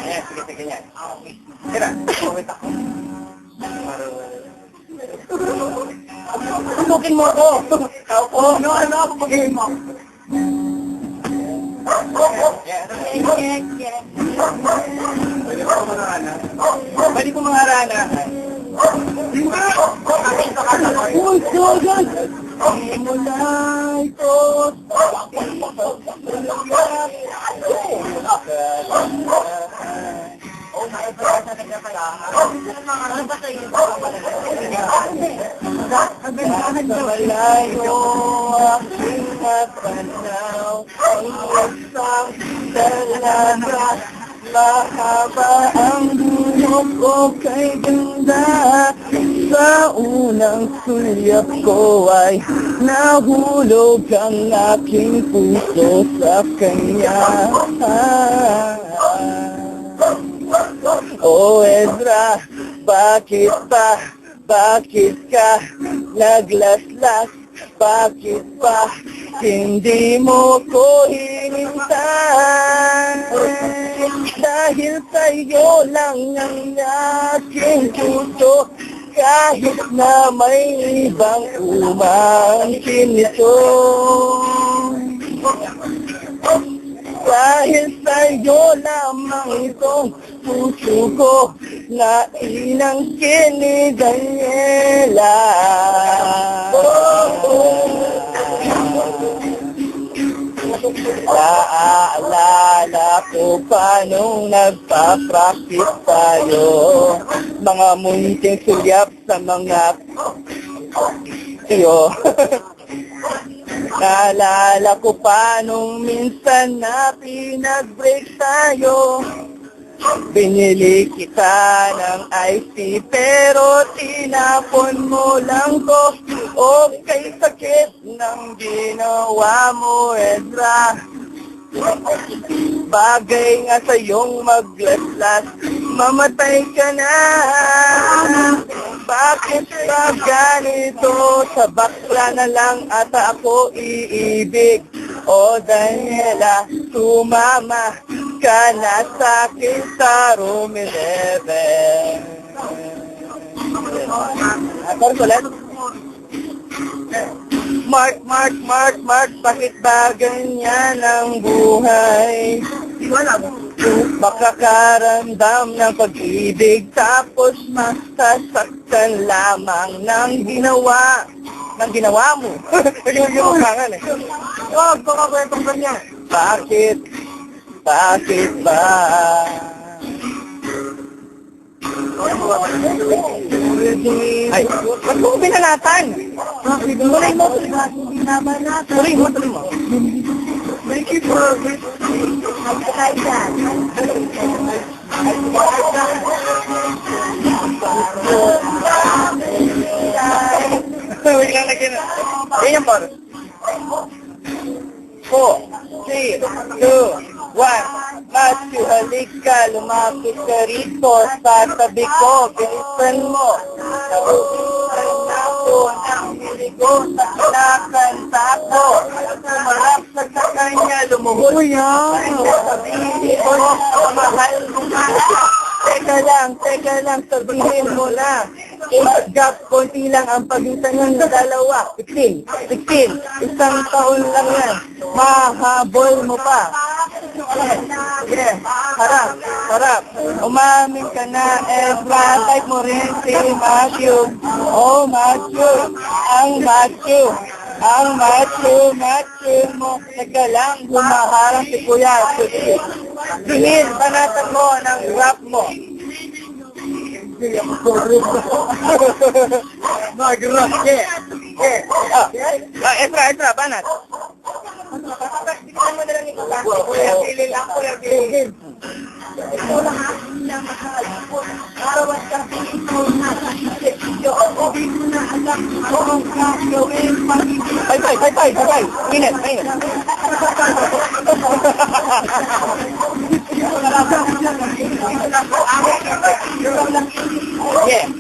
Ayan, sige, ganyan. Tira, kumit ako. Tutukin mo ako. Ako, ano ako pag-game mo? Pwede ko mga rana. Uy, God! Mula ito. Malayo aking napanaw ang isang dalaga. Mahaba ang buhok ko kay ganda. Sa unang sulyap ko ay nahulog ang aking puso sa kanya. O Ezra, bakit pa? Bakit ka naglaslas? Bakit pa hindi mo ko hinintay? Dahil sa'yo lang ang aking puso, kahit na may ibang umangkin nito. Dahil sa'yo lamang itong puso ko na inangkin ni Daniela. Naaalala ko pa nung nagpa-practice tayo, mga munting sulyap sa mga tiyo. Naalala ko pa nung minsan na pinag-break tayo. Binili kita ng iced tea pero tinapon mo lang ko. O kay sakit ng ginawa mo, Ezra. Bagay nga sa'yong maglaslas, mamatay ka na. Bakit ba ganito? Sa bakla na lang ata ako iibig. O Daniela, sumama ka na sa'kin sa room 11. Chorus ulit? Mark, bakit ba ganyan ang buhay? Makakaramdam ng pag-ibig tapos masasaktan lamang ng ginawa mo. Kasi yung kangan eh. Huwag ko kakwentong ganyan. Bakit ba? Ay, ba't mo binalatan? Tuloy mo. Tuloy mo. Thank you for this. Wait lang lagi na. Yan yung par. 4, 3, 2, 1. Matthew, halika, lumapit ka rito sa tabi ko, bilisan mo. Nabubusan ako ng biligo sa kinakanta ko. Sumarap sa kanya, lumuhod. Sabihin ko, mahal mo ka. Teka lang, sabihin mo na. Age gap, konti lang ang pagitan ng dalawa. 16, isang taon lang yan. Mahabol mo pa. Sige, harap. Umamin ka na, Ezra, type mo rin si Matthew. Oh, Matthew, ang Matthew mo. Teka lang, humaharang si Kuya. Tingin, panatan mo ng rap mo. Mag-rap, Ezra, banat. Tingnan mo na lang ito. Kuya, Billy. Ito lang aking mahal. Araw at gabi ito nasa isip ko. Hindi ko na alam kung ang gagawin pag-ibig. Bye. Init. Yeah.